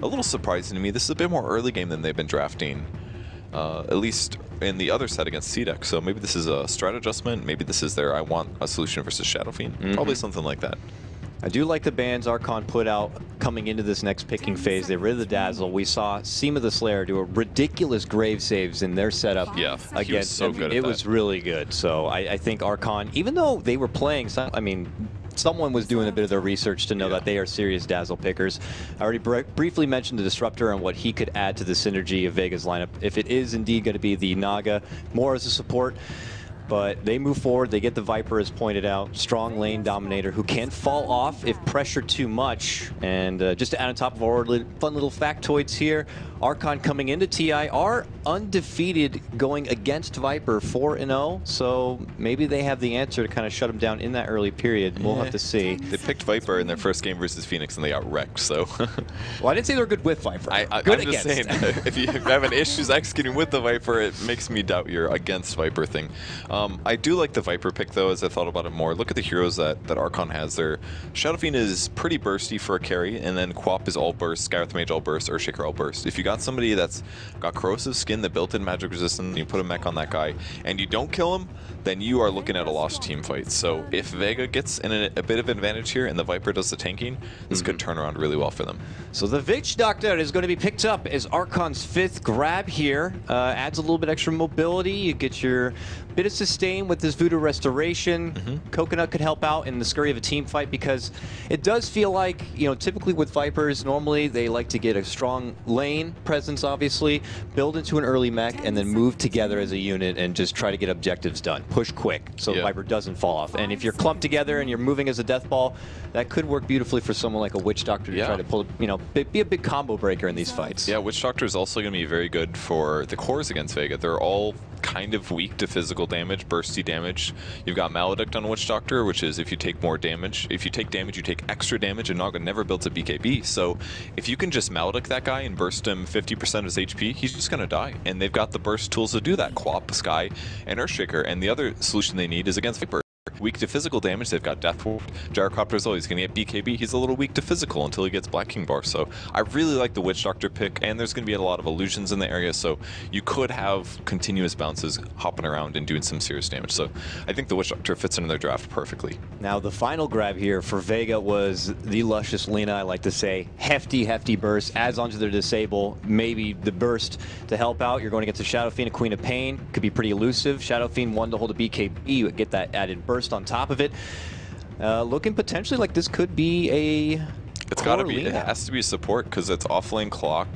a little surprising to me. This is a bit more early game than they've been drafting, at least in the other set against C-Deck. So maybe this is a strat adjustment. Maybe this is their I want a solution versus Shadow Fiend. Probably something like that. I do like the bans Archon put out coming into this next picking phase. They rid of the Dazzle. We saw Seema the Slayer do a ridiculous grave saves in their setup. Yeah, against, he was so good at that. It was really good. So I think Archon, even though they were playing, I mean, someone was doing a bit of their research to know that they are serious Dazzle pickers. I already briefly mentioned the Disruptor and what he could add to the synergy of Vega's lineup. If it is indeed going to be the Naga, more as a support. But they move forward, they get the Viper, as pointed out, strong lane dominator who can fall off if pressured too much. And just to add on top of our fun little factoids here, Archon coming into TI are undefeated going against Viper 4-0, so maybe they have the answer to kind of shut them down in that early period. We'll have to see. They picked Viper in their first game versus Phoenix and they got wrecked, so. Well, I didn't say they're good with Viper. Good I'm just saying, if you have an issues executing with the Viper, it makes me doubt your against Viper thing. I do like the Viper pick though, as I thought about it more. Look at the heroes that Archon has there. Shadow Fiend is pretty bursty for a carry, and then Quap is all burst, Skywrath Mage all burst, Earthshaker all burst. If you got somebody that's got corrosive skin, that built-in magic resistance, and you put a mech on that guy, and you don't kill him, then you are looking at a lost team fight. So if Vega gets in a bit of advantage here, and the Viper does the tanking, this could turn around really well for them. So the Witch Doctor is going to be picked up as Archon's 5th grab here. Adds a little bit extra mobility. You get your bit of sustain with this Voodoo Restoration. Coconut could help out in the scurry of a team fight, because it does feel like, you know, typically with Vipers, normally they like to get a strong lane presence, obviously, build into an early mech, and then move together as a unit and just try to get objectives done. Push quick so Viper doesn't fall off. And if you're clumped together and you're moving as a death ball, that could work beautifully for someone like a Witch Doctor to try to pull, you know, be a big combo breaker in these fights. Yeah, Witch Doctor is also going to be very good for the cores against Vega. They're all kind of weak to physical damage, bursty damage. You've got Maledict on Witch Doctor, which is if you take more damage. If you take damage, you take extra damage, and Naga never builds a BKB. So if you can just Maledict that guy and burst him 50% of his HP, he's just going to die. And they've got the burst tools to do that. Quap, Sky, and Earthshaker. And the other solution they need is against Viper. Weak to physical damage, they've got Death Ward. Gyrocopter's always going to get BKB. He's a little weak to physical until he gets Black King Bar. So I really like the Witch Doctor pick, and there's going to be a lot of illusions in the area, so you could have continuous bounces hopping around and doing some serious damage. So I think the Witch Doctor fits into their draft perfectly. Now the final grab here for Vega was the luscious Lina, I like to say. Hefty burst, adds onto their disable. Maybe the burst to help out. You're going against a Shadow Fiend, a Queen of Pain. Could be pretty elusive. Shadow Fiend, one to hold a BKB. You get that added burst on top of it. Looking potentially like this could be a... It's got to be. It has to be support because it's offlane clock,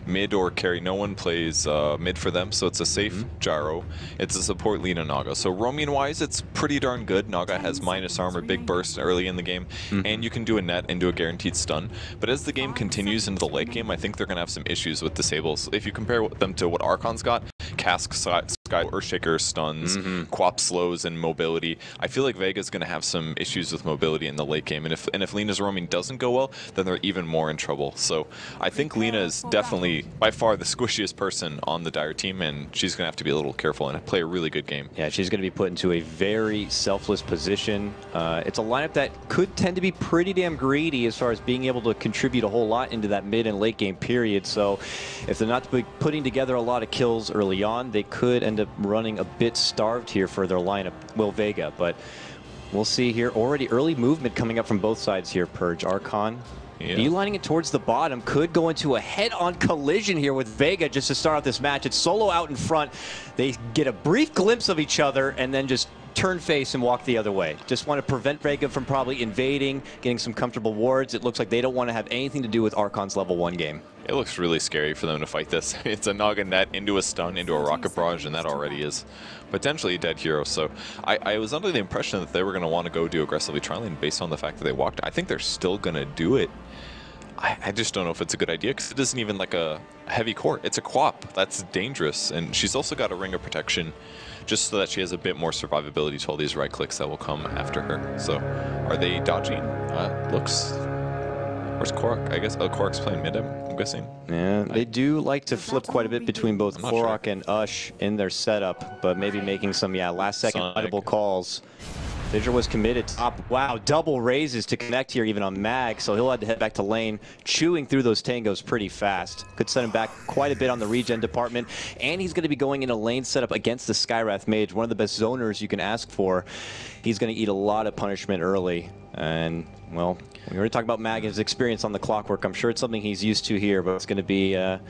mid or carry. No one plays mid for them, so it's a safe gyro. It's a support Lina Naga. So roaming wise, it's pretty darn good. Naga has minus armor, big burst early in the game, and you can do a net and do a guaranteed stun. But as the game continues into the late game, I think they're going to have some issues with disables. If you compare them to what Archon's got, Cask, Sky, Earthshaker, stuns, Quap slows, and mobility. I feel like Vega's going to have some issues with mobility in the late game, and if Lina's roaming doesn't go well, then they're even more in trouble. So I think Lina is definitely by far the squishiest person on the Dire team, and she's going to have to be a little careful and play a really good game. Yeah, she's going to be put into a very selfless position. It's a lineup that could tend to be pretty damn greedy as far as being able to contribute a whole lot into that mid and late game period. So if they're not putting together a lot of kills early on, they could end up running a bit starved here for their lineup, Vega. But we'll see here. Already early movement coming up from both sides here, Purge. Archon beelining it towards the bottom, could go into a head-on collision here with Vega just to start off this match. It's Solo out in front. They get a brief glimpse of each other and then just turn face and walk the other way. Just want to prevent Vega from probably invading, getting some comfortable wards. It looks like they don't want to have anything to do with Archon's level 1 game. It looks really scary for them to fight this. It's a Naga net into a stun, into a rocket barrage, and that already is potentially a dead hero. So I was under the impression that they were going to want to go do aggressively trialing based on the fact that they walked. I think they're still going to do it. I just don't know if it's a good idea because it isn't even like a heavy core. It's a Quap. That's dangerous. And she's also got a Ring of Protection just so that she has a bit more survivability to all these right clicks that will come after her. So are they dodging? Looks... Where's Korok? I guess Korok's playing mid, I'm guessing. Yeah, they do like to flip quite a bit between both Korok and Ush in their setup, but maybe making some, last-second audible calls. Fissure was committed top. Wow, double raises to connect here even on Mag, so he'll have to head back to lane, chewing through those tangos pretty fast. Could set him back quite a bit on the regen department, and he's going to be going in a lane setup against the Skywrath Mage, one of the best zoners you can ask for. He's going to eat a lot of punishment early, and, well, we already talked about Mag and his experience on the Clockwork. I'm sure it's something he's used to here, but it's going to be a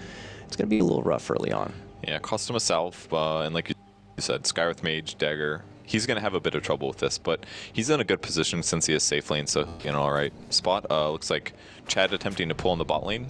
little rough early on. Yeah, cost him a salve, and like you said, Skywrath Mage, Dagger. He's going to have a bit of trouble with this, but he's in a good position since he has safe lane, so in an alright spot. Looks like Chad attempting to pull in the bot lane.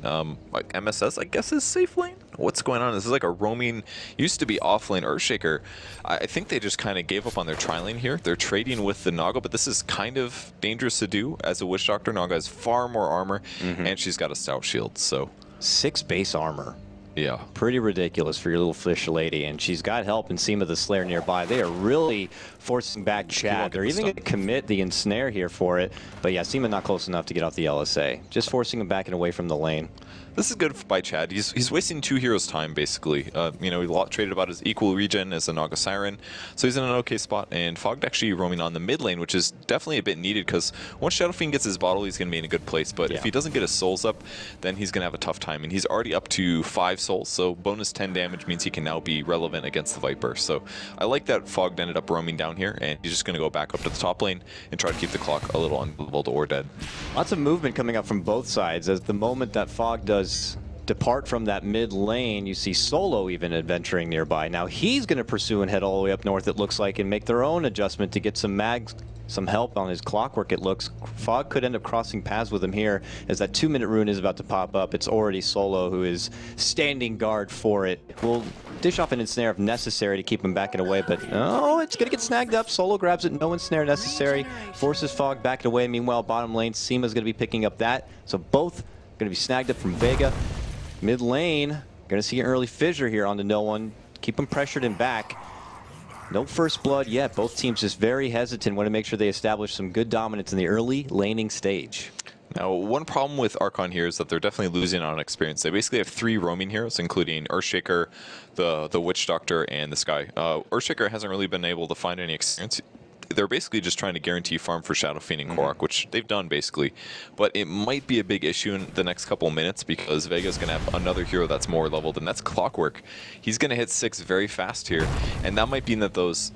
Like MSS, I guess, is safe lane? What's going on? This is like a roaming, used to be off lane Earthshaker. I think they just kind of gave up on their tri lane here. They're trading with the Naga, but this is kind of dangerous to do as a Witch Doctor. Naga has far more armor, and she's got a stout shield, so. 6 base armor. Yeah. Pretty ridiculous for your little fish lady, and she's got help in Seema the Slayer nearby. They are really forcing back Chad. They're even going to commit the ensnare here for it, but yeah, Seema not close enough to get off the LSA. Just forcing him back and away from the lane. This is good by Chad. He's wasting 2 heroes' time, basically. You know, he traded about his equal regen as a Naga Siren, so he's in an okay spot. And Fogged actually roaming on the mid lane, which is definitely a bit needed, because once Shadow Fiend gets his bottle, he's going to be in a good place. But if he doesn't get his souls up, then he's going to have a tough time. And he's already up to 5 souls, so bonus 10 damage means he can now be relevant against the Viper. So I like that Fogged ended up roaming down here, and he's just going to go back up to the top lane and try to keep the clock a little unleveled or dead. Lots of movement coming up from both sides. As the moment that Fog does depart from that mid lane, you see Solo even adventuring nearby. Now he's going to pursue and head all the way up north, it looks like, and make their own adjustment to get some help on his Clockwork, it looks. Fog could end up crossing paths with him here, as that 2-minute rune is about to pop up. It's already Solo who is standing guard for it. We'll dish off an ensnare if necessary to keep him back and away, but no, it's going to get snagged up. Solo grabs it, no ensnare necessary, forces Fog back and away. Meanwhile, bottom lane, Seema's going to be picking up that, so both going to be snagged up from Vega. Mid lane, going to see an early fissure here onto no one. Keep him pressured and back. No first blood yet. Both teams just very hesitant. Want to make sure they establish some good dominance in the early laning stage. Now, one problem with Archon here is that they're definitely losing on experience. They basically have 3 roaming heroes, including Earthshaker, the Witch Doctor, and the Sky. Earthshaker hasn't really been able to find any experience. They're basically just trying to guarantee farm for Shadow Fiend and Korok, which they've done basically. But it might be a big issue in the next couple of minutes, because Vega's going to have another hero that's more leveled, and that's Clockwork. He's going to hit 6 very fast here, and that might mean that those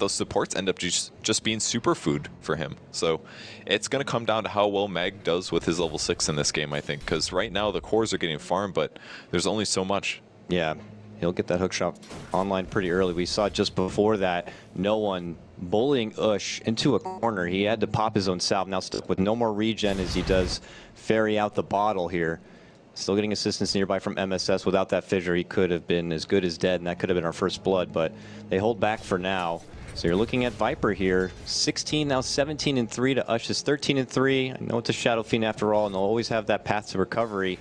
supports end up just being superfood for him. So it's going to come down to how well Mag does with his level 6 in this game, I think, because right now the cores are getting farmed, but there's only so much. Yeah. He'll get that hookshot online pretty early. We saw just before that, no one bullying Ush into a corner. He had to pop his own salve. Now stuck with no more regen as he does ferry out the bottle here. Still getting assistance nearby from MSS. Without that fissure, he could have been as good as dead, and that could have been our first blood, but they hold back for now. So you're looking at Viper here, 16, now 17-3 to Ush's 13-3. I know it's a Shadow Fiend after all, and they'll always have that path to recovery.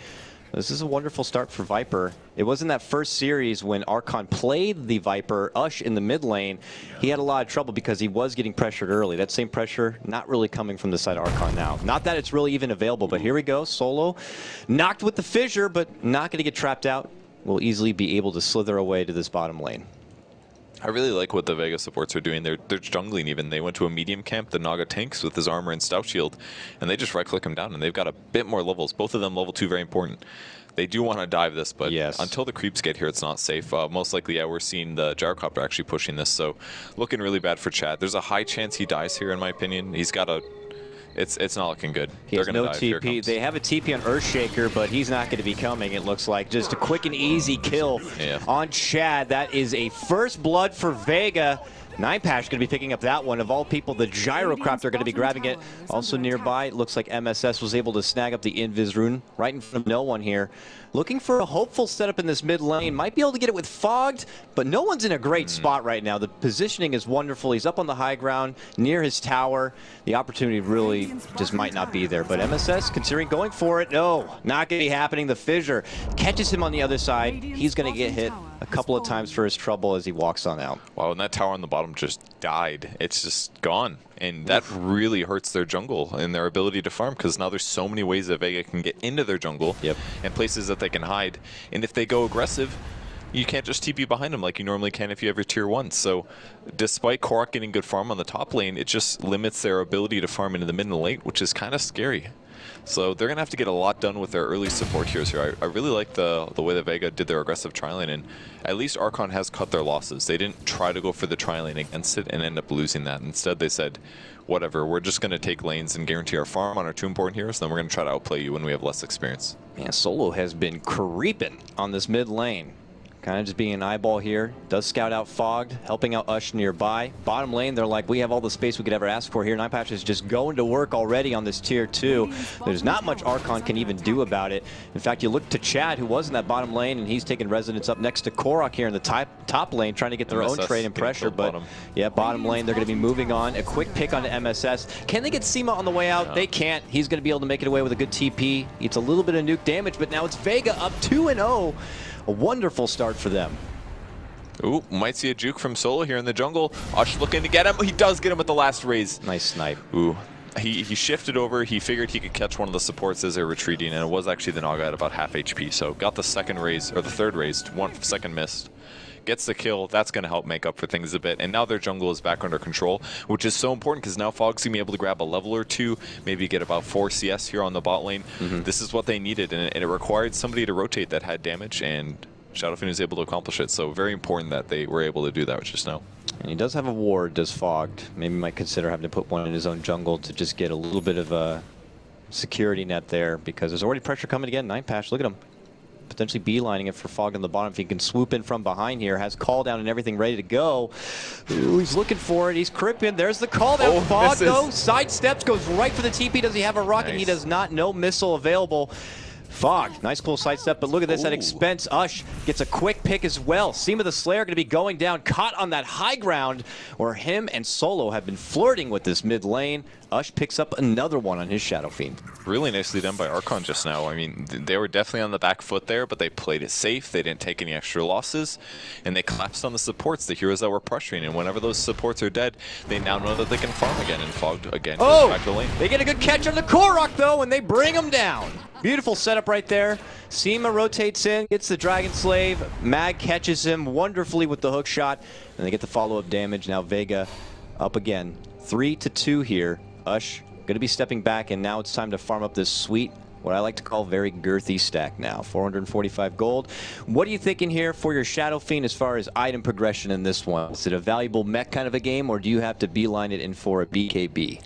This is a wonderful start for Viper. It wasn't that first series when Archon played the Viper, Ush in the mid lane. He had a lot of trouble because he was getting pressured early. That same pressure not really coming from the side of Archon now. Not that it's really even available, but here we go. Solo knocked with the fissure, but not going to get trapped out. Will easily be able to slither away to this bottom lane. I really like what the Vega supports are doing. They're jungling even. They went to a medium camp, the Naga tanks with his armor and stout shield, and they just right-click him down, and they've got a bit more levels. Both of them level 2, very important. They do want to dive this, but until the creeps get here, it's not safe. Most likely, yeah, we're seeing the gyrocopter actually pushing this, so looking really bad for Chad. There's a high chance he dies here, in my opinion. He's got a... It's not looking good. He has no TP. They have a TP on Earthshaker, but he's not going to be coming, it looks like. Just a quick and easy kill on Chad. That is a first blood for Vega. Ninepash going to be picking up that one. Of all people, the Gyrocopter going to be grabbing it. Also nearby, it looks like MSS was able to snag up the Invis rune right in front of no one here. Looking for a hopeful setup in this mid lane. Might be able to get it with Fogged, but no one's in a great spot right now. The positioning is wonderful. He's up on the high ground near his tower. The opportunity really just might not be there. But MSS considering going for it. No, not going to be happening. The fissure catches him on the other side. He's going to get hit a couple of times for his trouble as he walks on out. Wow, and that tower on the bottom just died. It's just gone. And that really hurts their jungle and their ability to farm, because now there's so many ways that Vega can get into their jungle and places that they can hide. And if they go aggressive, you can't just TP behind him like you normally can if you have your tier 1. So despite Korok getting good farm on the top lane, it just limits their ability to farm into the mid and late, which is kind of scary. So they're going to have to get a lot done with their early support heroes here. I really like the way that Vega did their aggressive tri-lane, and at least Archon has cut their losses. They didn't try to go for the tri-lane against it and end up losing that. Instead, they said, whatever, we're just going to take lanes and guarantee our farm on our 2 important heroes, then we're going to try to outplay you when we have less experience. Yeah, Solo has been creeping on this mid lane. Kind of just being an eyeball here. Does scout out Fogged, helping out Ush nearby. Bottom lane, they're like, we have all the space we could ever ask for here. Nightpatch is just going to work already on this tier 2. There's not much Archon can even do about it. In fact, you look to Chad, who was in that bottom lane, and he's taking residence up next to Korok here in the top lane, trying to get their own trade and pressure. But yeah, bottom lane, they're going to be moving on. A quick pick onto MSS. Can they get Seema on the way out? No. They can't. He's going to be able to make it away with a good TP. It's a little bit of nuke damage, but now it's Vega up 2-0. A wonderful start for them. Ooh, might see a juke from Solo here in the jungle. Ush looking to get him. He does get him with the last raise. Nice snipe. Ooh. He shifted over. He figured he could catch one of the supports as they're retreating, and it was actually the Naga at about half HP. So got the second raise, or the third raise, 1 second missed. Gets the kill. That's going to help make up for things a bit. And now their jungle is back under control, which is so important because now Fogg's going to be able to grab a level or 2, maybe get about 4 CS here on the bot lane. This is what they needed, and it required somebody to rotate that had damage, and Shadowfiend was able to accomplish it. So very important that they were able to do that just now. And he does have a ward, does Fogged. Maybe might consider having to put one in his own jungle to just get a little bit of a security net there, because there's already pressure coming again. Nightpatch, look at him. Potentially beelining it for Fog on the bottom if he can swoop in from behind here. Has call down and everything ready to go. Ooh, he's looking for it. He's cripping. There's the call down. Fog though sidesteps, goes right for the TP. Does he have a rocket? Nice. He does not. No missile available. Fog, nice cool sidestep, but look at this at expense. Ush gets a quick pick as well. Seema the Slayer going to be going down, caught on that high ground where him and Solo have been flirting with this mid lane. Ush picks up another one on his Shadow Fiend. Really nicely done by Archon just now. I mean, they were definitely on the back foot there, but they played it safe. They didn't take any extra losses, and they collapsed on the supports, the heroes that were pressuring. And whenever those supports are dead, they now know that they can farm again, and Fogged again goes back to lane. They get a good catch on the Korok though, and they bring him down. Beautiful setup right there. Seema rotates in, gets the Dragon Slave. Mag catches him wonderfully with the hook shot, and they get the follow-up damage. Now Vega up again. 3-2 here. Ush going to be stepping back, and now it's time to farm up this sweet, what I like to call very girthy stack now. 445 gold. What are you thinking here for your Shadow Fiend as far as item progression in this one? Is it a valuable mech kind of a game, or do you have to beeline it in for a BKB?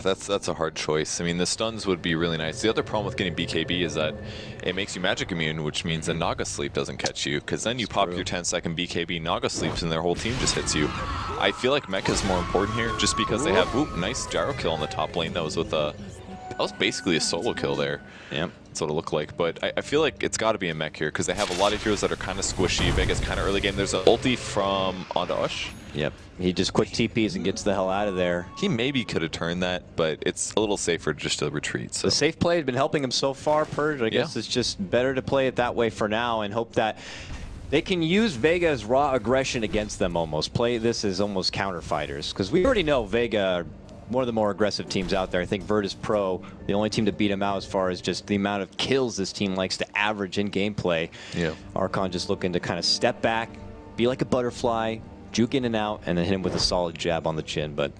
That's a hard choice. I mean, the stuns would be really nice. The other problem with getting BKB is that it makes you magic immune, which means a Naga sleep doesn't catch you, because then you pop your 10-second BKB, Naga sleeps, and their whole team just hits you. I feel like Mecha is more important here, just because they have nice gyro kill on the top lane. That was with a that was basically a solo kill there. Yeah. That's what it looked like. But I feel like it's got to be a mech here, because they have a lot of heroes that are kind of squishy. Vega's kind of early game. There's an ulti from onto Ush. Yep. He just quick TPs and gets the hell out of there. He maybe could have turned that, but it's a little safer just to retreat. So. The safe play has been helping him so far, Purge. I guess it's just better to play it that way for now and hope that they can use Vega's raw aggression against them almost. Play this as almost counter fighters, because we already know Vega, one of the more aggressive teams out there. I think Virtus Pro, the only team to beat him out as far as just the amount of kills this team likes to average in gameplay. Yeah. Archon just looking to kind of step back, be like a butterfly, juke in and out, and then hit him with a solid jab on the chin. But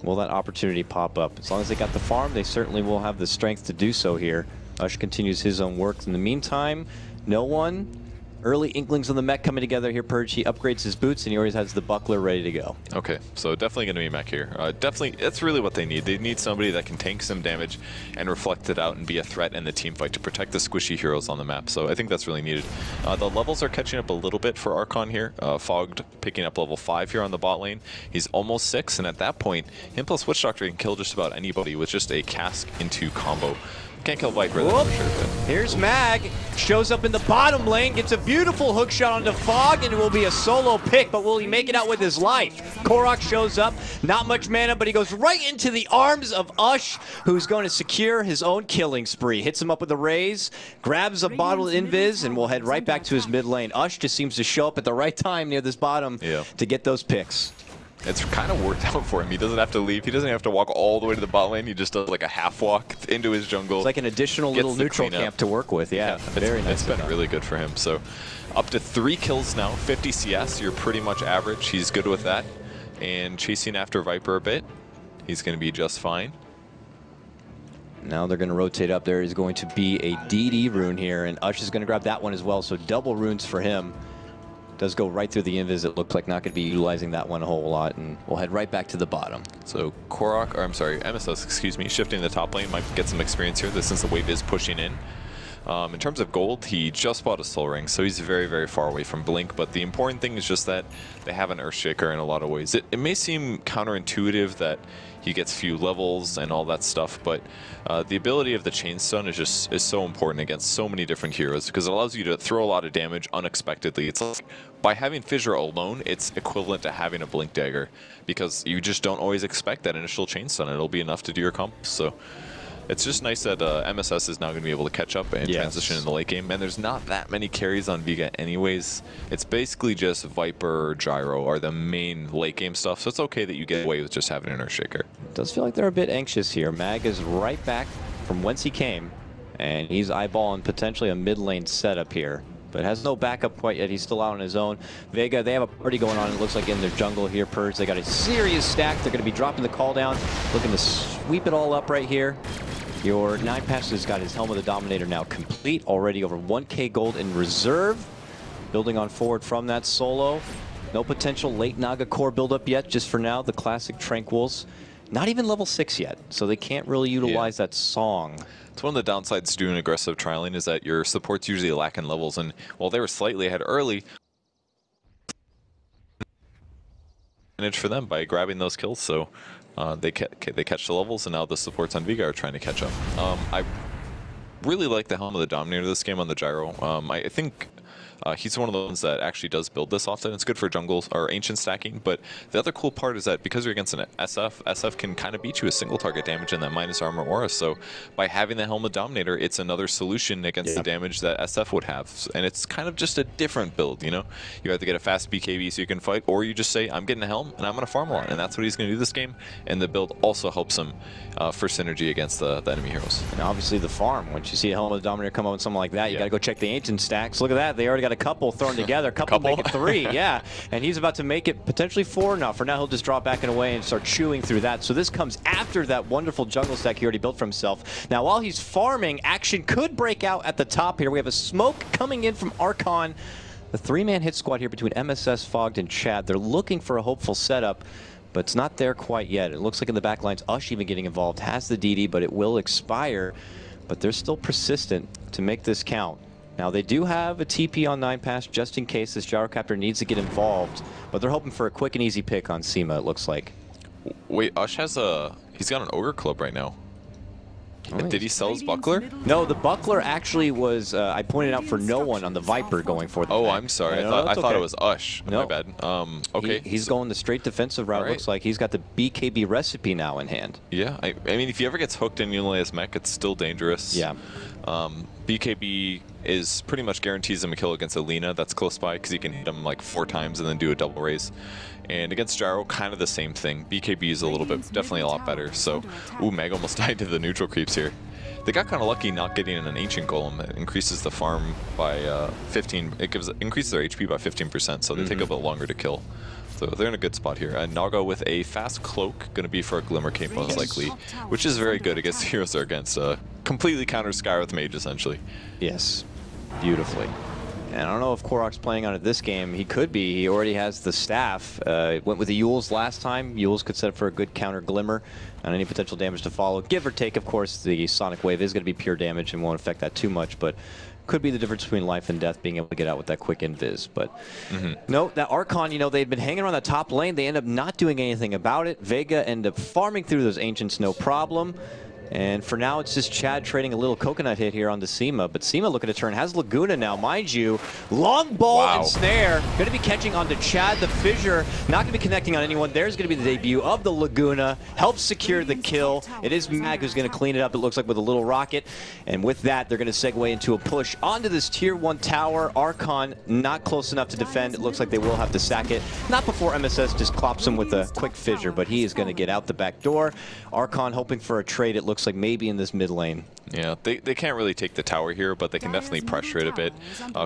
will that opportunity pop up? As long as they got the farm, they certainly will have the strength to do so here. Ush continues his own work. In the meantime, no one. Early inklings on the mech coming together here. Purge, he upgrades his boots, and he always has the buckler ready to go. Okay, so definitely going to be mech here. Definitely, that's really what they need. They need somebody that can tank some damage and reflect it out and be a threat in the team fight to protect the squishy heroes on the map. So I think that's really needed. The levels are catching up a little bit for Archon here. Fogged picking up level 5 here on the bot lane. He's almost 6, and at that point, him plus Witch Doctor can kill just about anybody with just a cask into combo. Can't kill Viper, that's for sure. But. Here's Mag, shows up in the bottom lane, gets a beautiful hook shot onto Fog, and it will be a solo pick, but will he make it out with his life? Korok shows up, not much mana, but he goes right into the arms of Ush, who's going to secure his own killing spree. Hits him up with a raise, grabs a bottle of invis, and will head right back to his mid lane. Ush just seems to show up at the right time near this bottom to get those picks. it's kind of worked out for him. He doesn't have to leave. He doesn't have to walk all the way to the bot lane. He just does like a half walk into his jungle. It's like an additional little neutral camp to work with. Yeah, very nice. It's been really good for him. So up to 3 kills now, 50 CS. You're pretty much average. He's good with that. And chasing after Viper a bit, he's going to be just fine. Now they're going to rotate up. There is going to be a DD rune here, and Ush is going to grab that one as well. So double runes for him. Does go right through the invis. It looks like not going to be utilizing that one a whole lot, and we'll head right back to the bottom. So Korok, or I'm sorry, MSS, excuse me, shifting the top lane might get some experience here since the wave is pushing in. In terms of gold, he just bought a soul ring, so he's very, very far away from Blink, but the important thing is just that they have an Earthshaker in a lot of ways. It may seem counterintuitive that he gets few levels and all that stuff, but the ability of the Chain Stun is so important against so many different heroes because it allows you to throw a lot of damage unexpectedly. It's like, by having Fissure alone, it's equivalent to having a Blink Dagger because you just don't always expect that initial Chain Stun. It'll be enough to do your combos. So it's just nice that MSS is now going to be able to catch up and transition in the late game. And there's not that many carries on Vega anyways. It's basically just Viper or Gyro are the main late game stuff. So it's okay that you get away with just having an Earthshaker. It does feel like they're a bit anxious here. Mag is right back from whence he came. And he's eyeballing potentially a mid lane setup here. But has no backup quite yet. He's still out on his own. Vega, they have a party going on. It looks like in their jungle here. Purge, they got a serious stack. They're going to be dropping the call down. Looking to sweep it all up right here. Your 9-Pass has got his Helm of the Dominator now complete. Already over 1k gold in reserve. Building on forward from that solo. No potential late Naga core buildup yet. Just for now, the classic Tranquils. Not even level 6 yet. So they can't really utilize that song. It's one of the downsides to doing aggressive trialing is that your supports usually lack in levels. And while they were slightly ahead early, advantage for them by grabbing those kills. So they catch the levels, and now the supports on Vega are trying to catch up. I really like the Helm of the Dominator this game on the Gyro. I think he's one of the ones that actually does build this often. It's good for jungle or ancient stacking, but the other cool part is that because you're against an SF can kind of beat you with single target damage in that minus armor aura. So by having the Helm of Dominator, it's another solution against the damage that SF would have. And it's kind of just a different build, you know? You have to get a fast BKB so you can fight, or you just say, I'm getting a Helm and I'm going to farm a lot. And that's what he's going to do this game. And the build also helps him for synergy against the enemy heroes. And obviously the farm. Once you see a Helm of the Dominator come out with something like that, you got to go check the ancient stacks. Look at that. They already got a couple thrown together. A couple make it 3, yeah. And he's about to make it potentially 4 now. For now, he'll just drop back and away and start chewing through that. So this comes after that wonderful jungle stack he already built for himself. Now, while he's farming, action could break out at the top here. We have a smoke coming in from Archon. The 3-man hit squad here between MSS, Fogged, and Chad. They're looking for a hopeful setup, but it's not there quite yet. It looks like in the back lines, Ush even getting involved, has the DD, but it will expire. But they're still persistent to make this count. Now, they do have a TP on 9-Pass just in case this Gyrocopter needs to get involved, but they're hoping for a quick and easy pick on Seema, it looks like. Wait, Ush has he's got an Ogre Club right now. Oh, did he sell his buckler? No, the buckler actually was, I pointed out for no one on the Viper going for the Oh, I'm sorry. I thought it was Ush. No. My bad. Okay. He's going the straight defensive route. Looks like he's got the BKB recipe now in hand. Yeah, I mean, if he ever gets hooked in Unilay's mech, it's still dangerous. Yeah. BKB is pretty much guarantees him a kill against Alina that's close by because he can hit him like 4 times and then do a double raise. And against Gyro, kind of the same thing. BKB is a little bit, definitely a lot better. So, ooh, Meg almost died to the neutral creeps here. They got kind of lucky not getting an Ancient Golem. It increases the farm by 15. Increases their HP by 15%, so they take a bit longer to kill. So they're in a good spot here. And Naga with a fast cloak, going to be for a Glimmer Cape most likely, which is very good against heroes that are against completely counter Skywrath Mage essentially. Yes, beautifully. And I don't know if Korok's playing on it this game. He could be. He already has the staff. Went with the Yules last time. Yules could set up for a good counter Glimmer and any potential damage to follow. Give or take, of course, the Sonic Wave is going to be pure damage and won't affect that too much, but could be the difference between life and death, being able to get out with that quick invis. But no, that Archon, you know, they'd been hanging around the top lane. They end up not doing anything about it. Vega end up farming through those Ancients, no problem. And for now, it's just Chad trading a little coconut hit here on the Seema. But Seema looking to turn, has Laguna now. Mind you, long ball and snare. Going to be catching onto Chad, the Fissure. Not going to be connecting on anyone. There's going to be the debut of the Laguna. Helps secure the kill. It is Mag who's going to clean it up, it looks like, with a little rocket. And with that, they're going to segue into a push onto this Tier 1 tower. Archon not close enough to defend. It looks like they will have to sack it. Not before MSS just clops him with a quick Fissure, but he is going to get out the back door. Archon hoping for a trade, it looks like maybe in this mid lane. Yeah, they can't really take the tower here, but they can definitely pressure it a bit.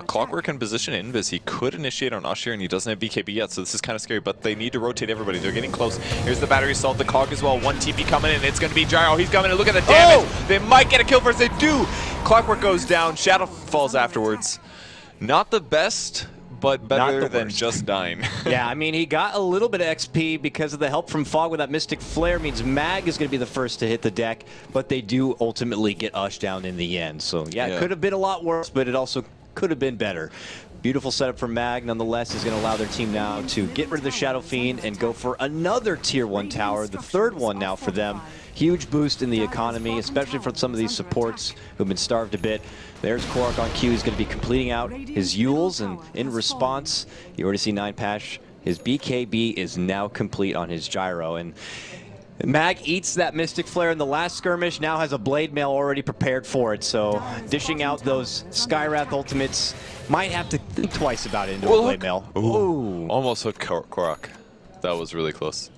Clockwork in position in, because he could initiate on Usher, and he doesn't have BKB yet, so this is kind of scary, but they need to rotate everybody. They're getting close. Here's the battery assault, the Cog as well. One TP coming in. It's going to be Gyro. He's coming in. Look at the damage. Oh! They might get a kill first. They do. Clockwork goes down. Shadow falls afterwards. Not the best, but better than just dying. Yeah, I mean, he got a little bit of XP because of the help from Fog with that Mystic Flare. Means Mag is going to be the first to hit the deck, but they do ultimately get Ush down in the end. So, yeah, it could have been a lot worse, but it also could have been better. Beautiful setup for Mag, nonetheless, is going to allow their team now to get rid of the Shadow Fiend and go for another Tier 1 tower, the third one now for them. Huge boost in the economy, especially for some of these supports who've been starved a bit. There's Korak on cue. He's going to be completing out his Yules, and in response, you already see 9Pash. His BKB is now complete on his Gyro, and Mag eats that Mystic Flare in the last skirmish, now has a Blade Mail already prepared for it, so dishing out those Skywrath ultimates, might have to think twice about it into a Blade Mail. Ooh. Almost hooked Korak. That was really close.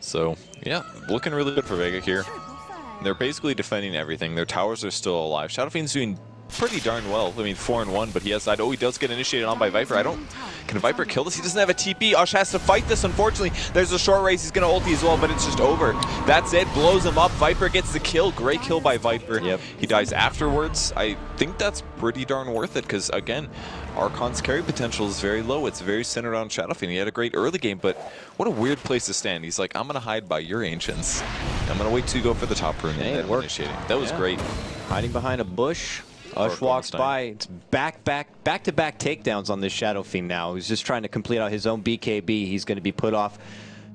So, yeah, looking really good for Vega here. They're basically defending everything. Their towers are still alive. Shadow Fiend's doing pretty darn well. I mean, 4-1, but he has died. Oh, he does get initiated on by Viper. Can Viper kill this? He doesn't have a TP. Ush has to fight this, unfortunately. There's a short race. He's going to ulti as well, but it's just over. That's it. Blows him up. Viper gets the kill. Great kill by Viper. Yep. He dies afterwards. I think that's pretty darn worth it because, again, Archon's carry potential is very low. It's very centered on Shadow Fiend. He had a great early game, but what a weird place to stand. He's like, I'm going to hide by your Ancients. I'm going to wait till you go for the top rune and then initiating. That was great. Hiding behind a bush. Ush walks by. It's back-to-back takedowns on this Shadow Fiend now. He's just trying to complete out his own BKB. He's going to be put off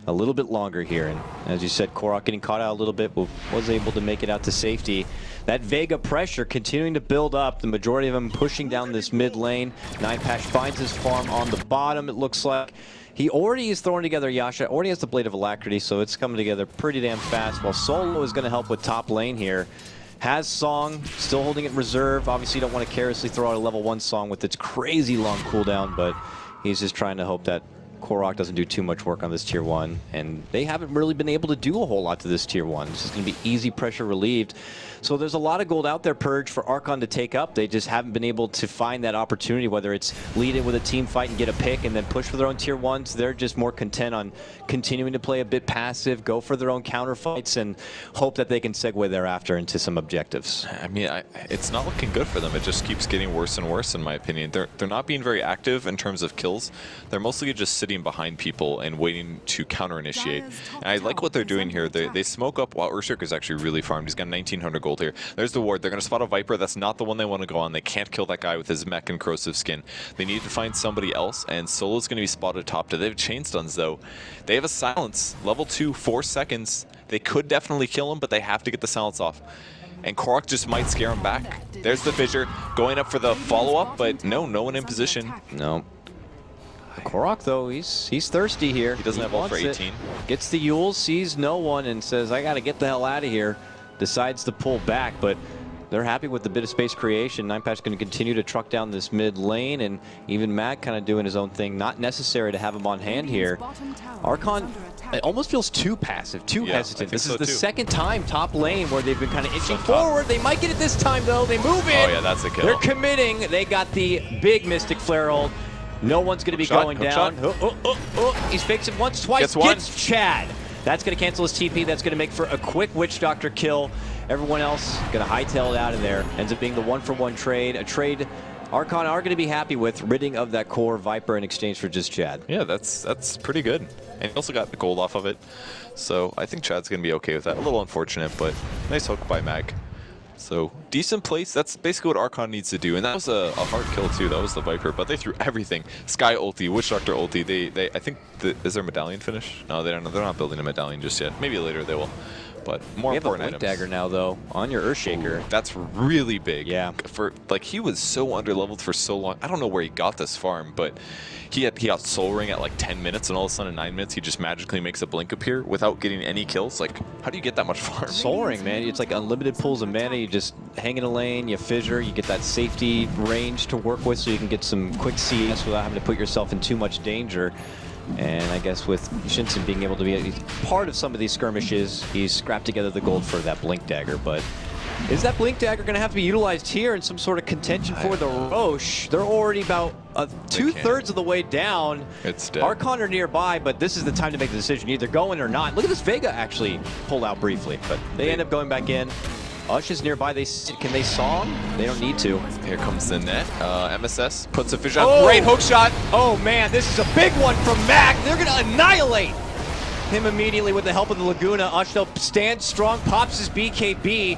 a little bit longer here. And as you said, Korak getting caught out a little bit, but was able to make it out to safety. That Vega pressure continuing to build up. The majority of them pushing down this mid lane. 9Pash finds his farm on the bottom, it looks like. He already is throwing together Yasha, already has the Blade of Alacrity, so it's coming together pretty damn fast. While Solo is going to help with top lane here. Has Song, still holding it in reserve. Obviously, you don't want to carelessly throw out a level 1 Song with its crazy long cooldown, but he's just trying to hope that Korak doesn't do too much work on this Tier 1, and they haven't really been able to do a whole lot to this Tier 1. It's just going to be easy pressure relieved. So there's a lot of gold out there, Purge, for Archon to take up. They just haven't been able to find that opportunity, whether it's lead in with a team fight and get a pick and then push for their own Tier 1s. They're just more content on continuing to play a bit passive, go for their own counter fights, and hope that they can segue thereafter into some objectives. I mean, it's not looking good for them. It just keeps getting worse and worse, in my opinion. They're not being very active in terms of kills. They're mostly just sitting behind people and waiting to counter-initiate. And I like what they're doing here. They smoke up. Wow, Urshirk is actually really farmed. He's got 1,900 gold here. There's the ward. They're going to spot a Viper. That's not the one they want to go on. They can't kill that guy with his mech and corrosive skin. They need to find somebody else, and Solo's going to be spotted top. They have chain stuns, though. They have a silence. Level 2, 4 seconds. They could definitely kill him, but they have to get the silence off. And Korak just might scare him back. There's the Fissure going up for the follow-up, but no one in position. No. Korak, though, he's thirsty here. He doesn't have ult for 18. Gets the Yules, sees no one, and says, I got to get the hell out of here. Decides to pull back, but they're happy with the bit of space creation. 9Pash going to continue to truck down this mid lane, and even Mag kind of doing his own thing. Not necessary to have him on hand here. Archon, it almost feels too passive, too hesitant. This is the second time top lane where they've been kind of itching forward. They might get it this time, though. They move in. Oh, yeah, that's a kill. They're committing. They got the big Mystic Flare ult. No one's going to be going down. He's fakes it once, twice. Gets Chad. That's going to cancel his TP. That's going to make for a quick Witch Doctor kill. Everyone else going to hightail it out of there. Ends up being the 1-for-1 trade. A trade Archon are going to be happy with, ridding of that core Viper in exchange for just Chad. Yeah, that's pretty good. And he also got the gold off of it. So I think Chad's going to be okay with that. A little unfortunate, but nice hook by Mag. So decent place. That's basically what Archon needs to do. And that was a hard kill too. That was the Viper, but they threw everything. Sky ulti, Witch Doctor ulti. I think is there a medallion finish? No, they're not building a medallion just yet. Maybe later they will. but more we important have a Blink Dagger now, though, on your Earthshaker. Ooh, that's really big. Yeah. For like, he was so underleveled for so long. I don't know where he got this farm, but he got Soul Ring at like 10 minutes, and all of a sudden in 9 minutes he just magically makes a Blink appear without getting any kills. Like, how do you get that much farm? Soul Ring, man. It's like unlimited pools of mana. You just hang in a lane, you fissure, you get that safety range to work with so you can get some quick CS without having to put yourself in too much danger. And I guess with Shinsen being able to be part of some of these skirmishes, he's scrapped together the gold for that Blink Dagger. But is that Blink Dagger going to have to be utilized here in some sort of contention for the Roche? They're already about 2/3 of the way down. It's dead. Archon are nearby, but this is the time to make the decision. Either go in or not. Look at this Vega actually pull out briefly, but they end up going back in. Ush is nearby. Can they saw him? They don't need to. Here comes the net. MSS puts a fish on. Great hook shot. Oh man, this is a big one from Mag. They're gonna annihilate him immediately with the help of the Laguna. Ush though stands strong, pops his BKB,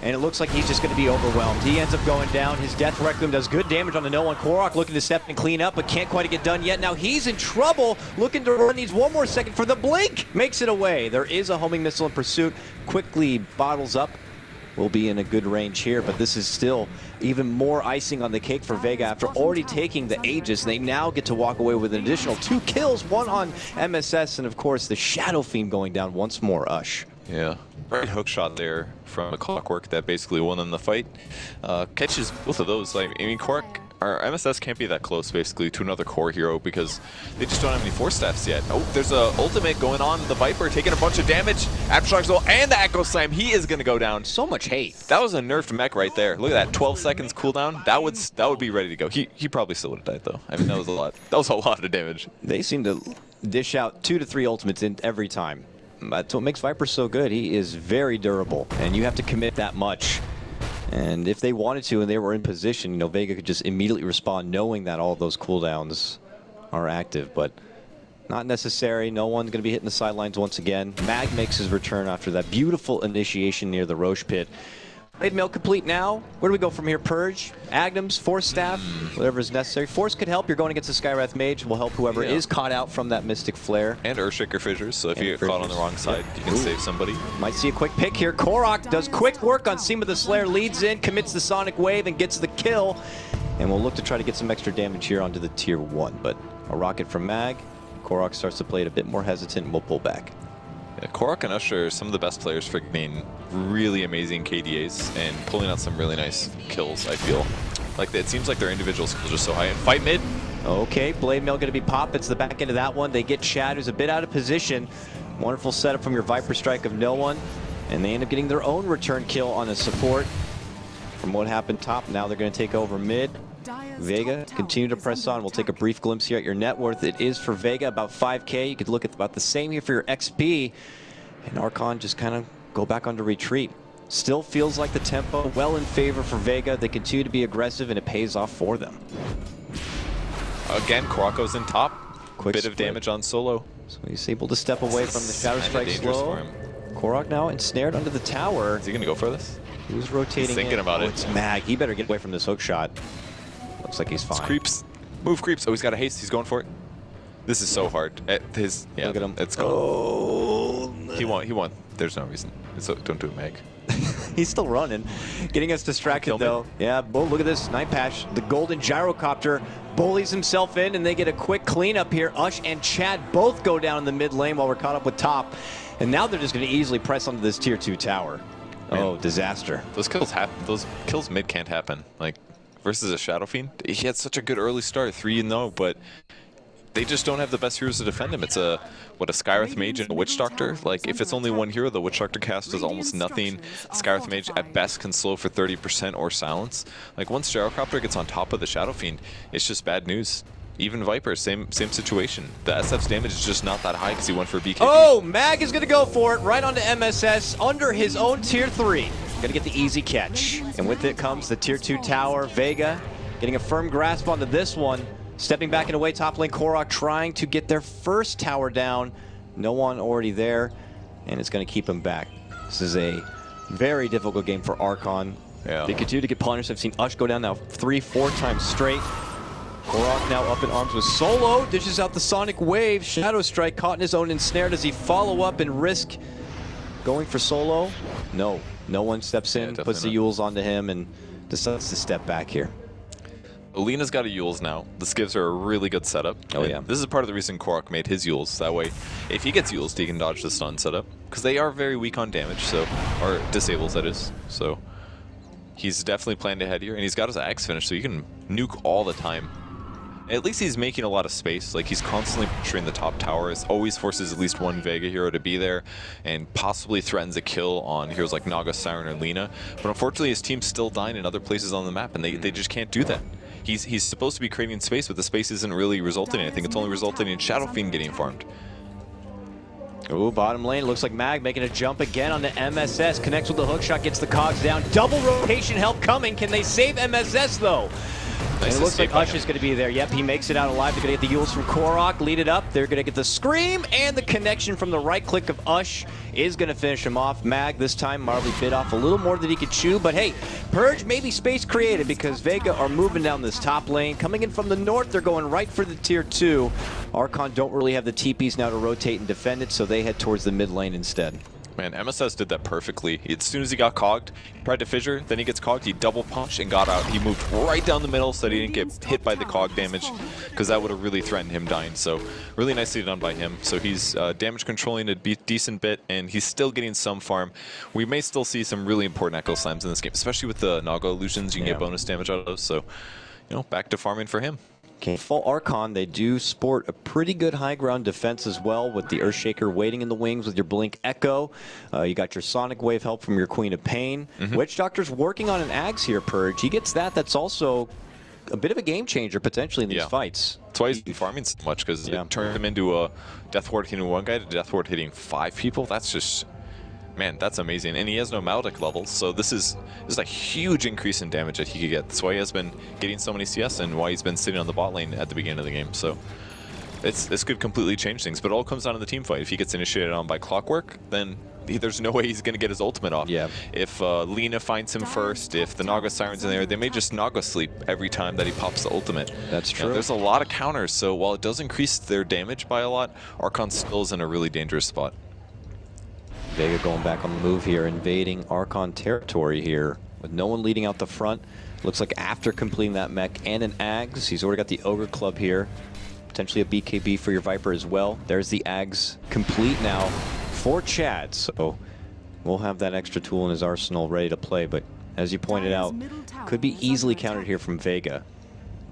and it looks like he's just gonna be overwhelmed. He ends up going down. His Death Requiem does good damage on the No One. Korok looking to step and clean up, but can't quite get done yet. Now he's in trouble, looking to run. Needs one more second for the Blink. Makes it away. There is a homing missile in pursuit. Quickly bottles up. Will be in a good range here, but this is still even more icing on the cake for Vega. After already taking the Aegis, they now get to walk away with an additional 2 kills, 1 on MSS, and of course the Shadow Fiend going down once more. Ush. Yeah, great hook shot there from a Clockwork that basically won them the fight. Catches both of those. Like, I mean, Korok, or MSS can't be that close basically to another core hero because they just don't have any force staffs yet. Oh, there's a ultimate going on. The Viper taking a bunch of damage. Aftershock Soul and the Echo Slam. He is gonna go down. So much hate. That was a nerfed mech right there. Look at that, 12 seconds cooldown. That would be ready to go. He probably still would have died though. I mean, that was a lot. That was a lot of damage. They seem to dish out 2 to 3 ultimates in every time. That's what makes Viper so good. He is very durable, and you have to commit that much. And if they wanted to and they were in position, you know, Vega could just immediately respond knowing that all of those cooldowns are active, but not necessary. No one's going to be hitting the sidelines once again. Mag makes his return after that beautiful initiation near the Roche pit. Blade Mail complete now. Where do we go from here? Purge, Agnems, Force Staff, whatever is necessary. Force could help. You're going against the Skywrath Mage. Will help whoever is caught out from that Mystic Flare. And Earthshaker Fissures, so if you get caught on the wrong side, you can save somebody. Might see a quick pick here. Korok does quick work on Seam of the Slayer, leads in, commits the Sonic Wave, and gets the kill. And we'll look to try to get some extra damage here onto the Tier 1. But a rocket from Mag. Korok starts to play it a bit more hesitant, and we'll pull back. Yeah, Korok and Usher are some of the best players for getting really amazing KDAs and pulling out some really nice kills, I feel. Like, it seems like their individual skills are so high. And fight mid. Okay, Blade Mail going to be popped. It's the back end of that one. They get Chad, who's a bit out of position. Wonderful setup from your Viper Strike of No One. And they end up getting their own return kill on a support. From what happened top, now they're going to take over mid. Vega, continue to press on. We'll take a brief glimpse here at your net worth. It is for Vega about 5K. You could look at about the same here for your XP. And Archon just kind of go back onto retreat. Still feels like the tempo well in favor for Vega. They continue to be aggressive and it pays off for them. Again, Koroko's in top. Quick bit of damage on solo. So he's able to step away from the Shadow Strike slow. Korok now ensnared under the tower. Is he going to go for this? Who's rotating? He's thinking about it. It's Mag. He better get away from this hook shot. Looks like he's fine. It's creeps. Move creeps. Oh, he's got a haste. He's going for it. This is so hard. Look at him. It's gone. Oh, He won. There's no reason. Don't do it, Meg. He's still running. Getting us distracted, though. Yeah, look at this. Night Patch. The golden gyrocopter bullies himself in, and they get a quick cleanup here. Ush and Chad both go down in the mid lane while we're caught up with top. And now they're just going to easily press onto this Tier 2 tower. Man, oh, disaster. Those kills mid can't happen. Like, versus a Shadow Fiend, he had such a good early start, 3-0, but they just don't have the best heroes to defend him. It's a Skywrath Mage and a Witch Doctor. Like, if it's only one hero, the Witch Doctor cast does almost nothing. Skywrath Mage at best can slow for 30% or silence. Like, once Gyrocopter gets on top of the Shadow Fiend, it's just bad news. Even Viper, same situation. The SF's damage is just not that high because he went for BKB. Oh, Mag is going to go for it right onto MSS under his own Tier 3. Going to get the easy catch. And with it comes the Tier 2 tower. Vega getting a firm grasp onto this one. Stepping back and away, top lane Korok trying to get their first tower down. No one already there, and it's going to keep him back. This is a very difficult game for Archon. Yeah. They continue to get punished. I've seen Ush go down now 3-4 times straight. Korok now up in arms with Solo. Dishes out the Sonic Wave. Shadow Strike caught in his own ensnare. Does he follow up and risk going for solo? No. No one steps in, puts the Yules onto him, and decides to step back here. Alina's got a Yules now. This gives her a really good setup. Oh, yeah. This is part of the reason Korok made his Yules. That way, if he gets Yules, he can dodge the stun setup. Because they are very weak on damage, so, or disables, that is. So he's definitely planned ahead here, and he's got his axe finished, so he can nuke all the time. At least he's making a lot of space. Like, he's constantly pressuring the top tower. It always forces at least one Vega hero to be there and possibly threatens a kill on heroes like Naga, Siren, or Lina. But unfortunately, his team's still dying in other places on the map, and they just can't do that. He's supposed to be creating space, but the space isn't really resulting in anything. It's only resulting in Shadow Fiend getting farmed. Ooh, bottom lane, looks like Mag making a jump again on the MSS. Connects with the hookshot, gets the cogs down. Double rotation help coming. Can they save MSS, though? Nice, and it looks like Ush is going to be there. Yep, he makes it out alive. They're going to get the Yules from Korok, lead it up. They're going to get the scream, and the connection from the right click of Ush is going to finish him off. Mag, this time, Marley bit off a little more than he could chew, but hey, Purge may be space created because Vega are moving down this top lane. Coming in from the north, they're going right for the tier 2. Archon don't really have the TPs now to rotate and defend it, so they head towards the mid lane instead. Man, MSS did that perfectly. As soon as he got cogged, he tried to fissure, then he gets cogged, he double punched and got out. He moved right down the middle so that he didn't get hit by the cog damage, because that would have really threatened him dying. So really nicely done by him. So he's damage controlling a decent bit, and he's still getting some farm. We may still see some really important Echo Slams in this game, especially with the Naga illusions. You can get bonus damage out of those. So, you know, back to farming for him. Okay, full Archon, they do sport a pretty good high ground defense as well, with the Earthshaker waiting in the wings with your Blink Echo. You got your Sonic Wave help from your Queen of Pain. Witch Doctor's working on an Axe here, Purge. He gets that. That's also a bit of a game changer potentially in these fights. That's why he's been farming so much, because it turned him into a Death Ward hitting one guy to Death Ward hitting 5 people. That's just... Man, that's amazing. And he has no Maldic levels, so this is a huge increase in damage that he could get. That's why he has been getting so many CS and why he's been sitting on the bot lane at the beginning of the game. So this could completely change things, but it all comes down to the team fight. If he gets initiated on by Clockwork, then there's no way he's going to get his ultimate off. If Lina finds him first, if the Naga Siren's in there, they may just Naga sleep every time that he pops the ultimate. That's true. You know, there's a lot of counters, so while it does increase their damage by a lot, Archon still is in a really dangerous spot. Vega going back on the move here, invading Archon territory here, with no one leading out the front. Looks like after completing that mech and an Ags, he's already got the Ogre Club here. Potentially a BKB for your Viper as well. There's the Ags complete now for Chad, so we'll have that extra tool in his arsenal ready to play, but as you pointed out, could be easily countered here from Vega.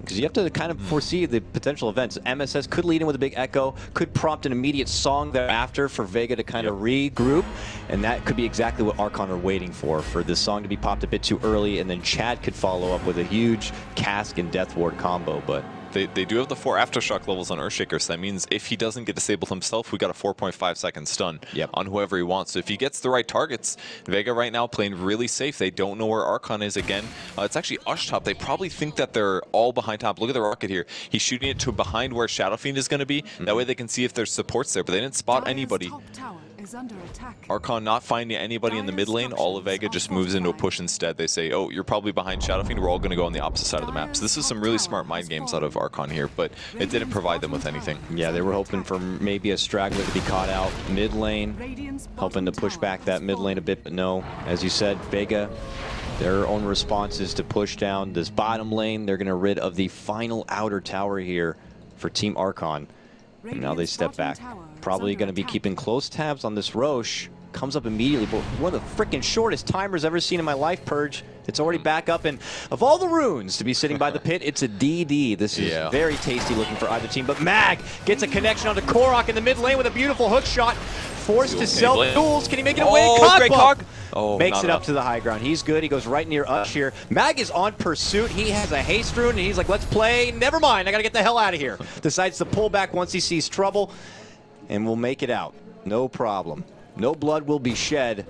Because you have to kind of foresee the potential events. MSS could lead in with a big echo, could prompt an immediate song thereafter for Vega to kind of regroup, and that could be exactly what Archon are waiting for this song to be popped a bit too early, and then Chad could follow up with a huge Cask and Death Ward combo, but... They do have the 4 Aftershock levels on Earthshaker, so that means if he doesn't get disabled himself, we got a 4.5 second stun on whoever he wants. So if he gets the right targets, Vega right now playing really safe. They don't know where Archon is again. It's actually Ush top. They probably think that they're all behind top. Look at the rocket here. He's shooting it to behind where Shadow Fiend is going to be. That way they can see if there's supports there, but they didn't spot anybody. Archon not finding anybody in the mid lane. All of Vega just moves into a push instead. They say, oh, you're probably behind Shadow Fiend. We're all going to go on the opposite side of the map. So this is some really smart mind games out of Archon here, but it didn't provide them with anything. Yeah, they were hoping for maybe a straggler to be caught out mid lane, hoping to push back that mid lane a bit, but no. As you said, Vega, their own response is to push down this bottom lane. They're going to rid of the final outer tower here for Team Archon. And now they step back. Probably going to be keeping close tabs on this Roche. Comes up immediately, but one of the freaking shortest timers I've ever seen in my life, Purge. It's already back up, and of all the runes to be sitting by the pit, it's a DD. This is very tasty looking for either team, but Mag gets a connection onto Korok in the mid lane with a beautiful hook shot. Forced to self-duels. Can he make it away? Great cog. Makes it up to the high ground. He's good. He goes right near Ush here. Mag is on pursuit. He has a haste rune, and he's like, let's play. Never mind. I got to get the hell out of here. Decides to pull back once he sees trouble, and we'll make it out. No problem. No blood will be shed,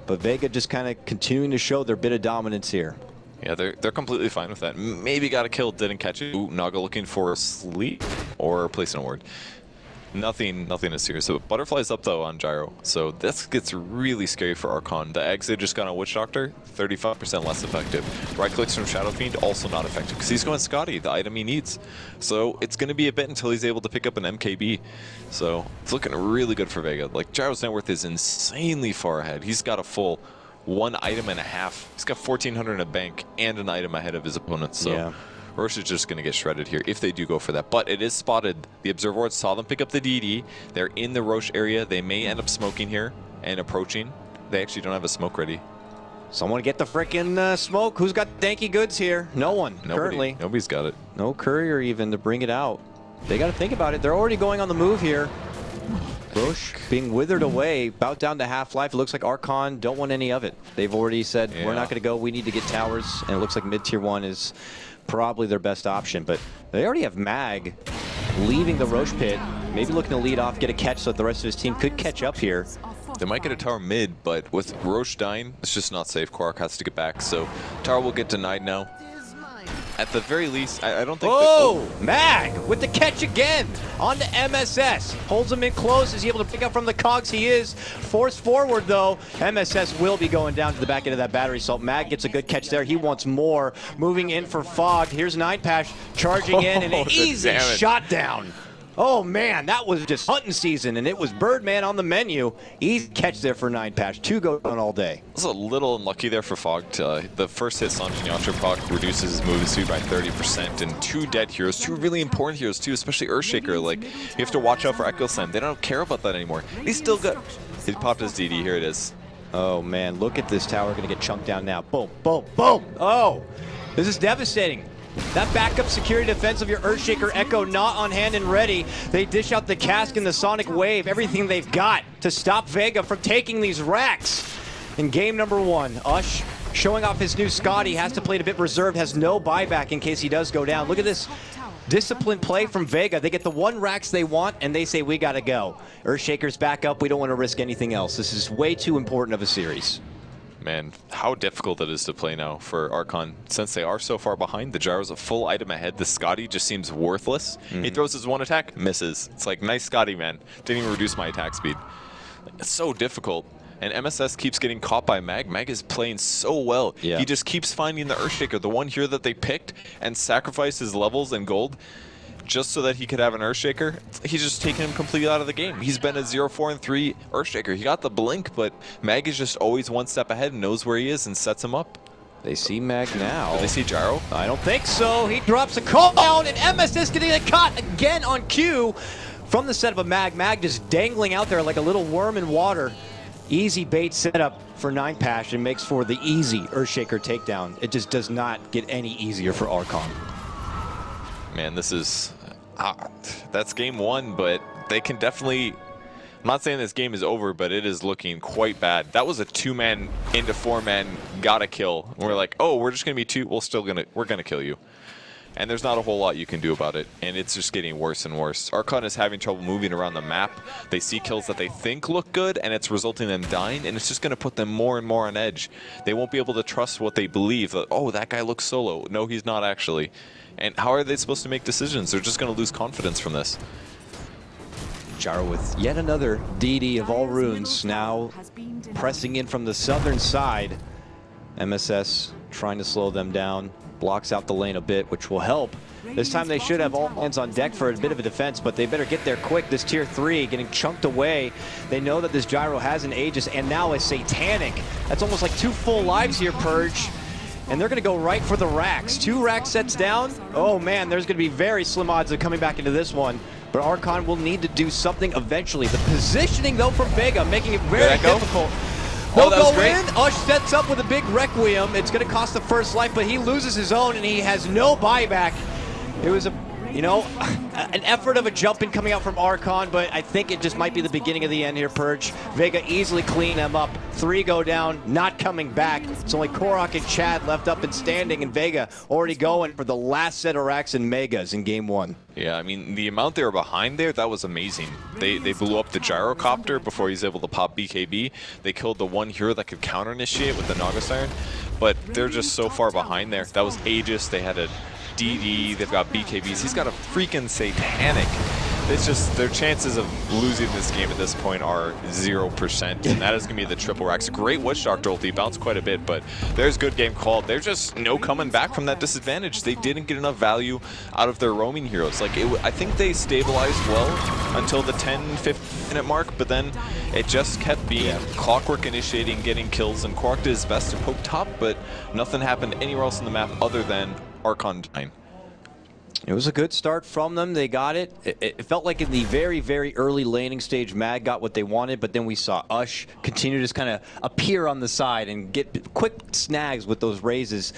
but Vega just kind of continuing to show their bit of dominance here. Yeah, they're completely fine with that. Maybe got a kill, didn't catch it. Ooh, Naga looking for a sleep or placing a ward. Nothing is serious. So Butterfly's up though on Gyro. So this gets really scary for Archon. The eggs they just got on Witch Doctor, 35% less effective. Right clicks from Shadow Fiend, also not effective because he's going Scotty, the item he needs. So it's going to be a bit until he's able to pick up an MKB. So it's looking really good for Vega. Like Gyro's net worth is insanely far ahead. He's got a full 1.5 items. He's got 1,400 in a bank and an item ahead of his opponents. So. Yeah. Roche is just going to get shredded here if they do go for that. But it is spotted. The Observer Ward saw them pick up the DD. They're in the Roche area. They may end up smoking here and approaching. They actually don't have a smoke ready. Someone get the frickin' smoke. Who's got danky goods here? No one, currently. Nobody's got it. No courier even to bring it out. They got to think about it. They're already going on the move here. Roche being withered away, about down to half-life. It looks like Archon don't want any of it. They've already said, we're not going to go. We need to get towers. And it looks like mid-tier 1 is probably their best option, but they already have Mag leaving the Roche pit, maybe looking to lead off, get a catch so that the rest of his team could catch up here. They might get a tower mid, but with Roche dying, it's just not safe. Quark has to get back, so tower will get denied now. At the very least, I don't think... Mag with the catch again on to MSS. Holds him in close. Is he able to pick up from the cogs? He is. Forced forward, though. MSS will be going down to the back end of that battery. So Mag gets a good catch there. He wants more. Moving in for Fog. Here's 9pash charging in, and an easy shot down. Oh, man, that was just hunting season, and it was Birdman on the menu. Easy catch there for 9pash. 2 go down all day. This is a little unlucky there for Fog. The first hit, Sanjin proc reduces his movement speed by 30%, and 2 dead heroes, 2 really important heroes, too, especially Earthshaker. Like, you have to watch out for Echo Slam. They don't care about that anymore. He's still good. He popped his DD. Here it is. Oh, man, look at this tower. Going to get chunked down now. Boom, boom, boom. Oh, this is devastating. That backup security defense of your Earthshaker Echo not on hand and ready. They dish out the cask and the Sonic Wave, everything they've got to stop Vega from taking these racks. In game number 1, Ush showing off his new Scotty, has to play it a bit reserved, has no buyback in case he does go down. Look at this disciplined play from Vega. They get the 1 racks they want, and they say, we got to go. Earthshaker's back up. We don't want to risk anything else. This is way too important of a series. Man, how difficult it is to play now for Archon. Since they are so far behind, the Gyro's a full item ahead. The Scotty just seems worthless. He throws his 1 attack, misses. It's like, nice Scotty, man. Didn't even reduce my attack speed. It's so difficult. And MSS keeps getting caught by Mag. Mag is playing so well. Yeah. He just keeps finding the Earthshaker, the one here that they picked, and sacrificed his levels and gold just so that he could have an Earthshaker. He's just taken him completely out of the game. He's been a 0-4-3 Earthshaker. He got the blink, but Mag is just always 1 step ahead and knows where he is and sets him up. They see Mag now. Do they see Gyro? I don't think so. He drops a call down, and MSS getting a caught again on cue from the set of a Mag. Mag just dangling out there like a little worm in water. Easy bait setup for 9pash and makes for the easy Earthshaker takedown. It just does not get any easier for Archon. Man, this is... that's game 1, but they can definitely... I'm not saying this game is over, but it is looking quite bad. That was a 2-man into 4-man gotta kill. We're like, oh, we're just gonna be 2. We're gonna kill you. And there's not a whole lot you can do about it, and it's just getting worse and worse. Archon is having trouble moving around the map. They see kills that they think look good, and it's resulting in them dying, and it's just going to put them more and more on edge. They won't be able to trust what they believe. That, oh, that guy looks solo. No, he's not actually. And how are they supposed to make decisions? They're just going to lose confidence from this. Gyro with yet another DD of all runes, now pressing in from the southern side. MSS trying to slow them down. Blocks out the lane a bit, which will help. This time they should have all hands on deck for a bit of a defense, but they better get there quick. This tier 3 getting chunked away. They know that this Gyro has an Aegis and now a Satanic. That's almost like 2 full lives here, Purge. And they're going to go right for the racks. 2 rack sets down. Oh man, there's going to be very slim odds of coming back into this one. But Archon will need to do something eventually. The positioning though from Vega making it very difficult. They'll go in. Ush sets up with a big Requiem. It's going to cost the first life, but he loses his own, and he has no buyback. It was a, you know, an effort of a jump in coming out from Archon, but I think it just might be the beginning of the end here, Purge. Vega easily clean them up. 3 go down, not coming back. It's only Korok and Chad left up and standing, and Vega already going for the last set of racks and megas in game 1. Yeah, I mean, the amount they were behind there, that was amazing. They blew up the Gyrocopter before he was able to pop BKB. They killed the one hero that could counter-initiate with the Naga Siren, but they're just so far behind there. That was Aegis. They had a DD. They've got BKBs. He's got a freaking Satanic. it's just their chances of losing this game at this point are 0%, and that is going to be the triple racks. Great Witch Doctor ulti, bounced quite a bit, but there's good game called. There's just no coming back from that disadvantage. They didn't get enough value out of their roaming heroes. Like, I think they stabilized well until the 10-15 minute mark, but then it just kept being Clockwork initiating, getting kills, and Quark did his best to poke top, but nothing happened anywhere else in the map other than Archon dying. It was a good start from them. They got it. It felt like in the very, very early laning stage, Mad got what they wanted, but then we saw Ush continue to just kind of appear on the side and get quick snags with those raises.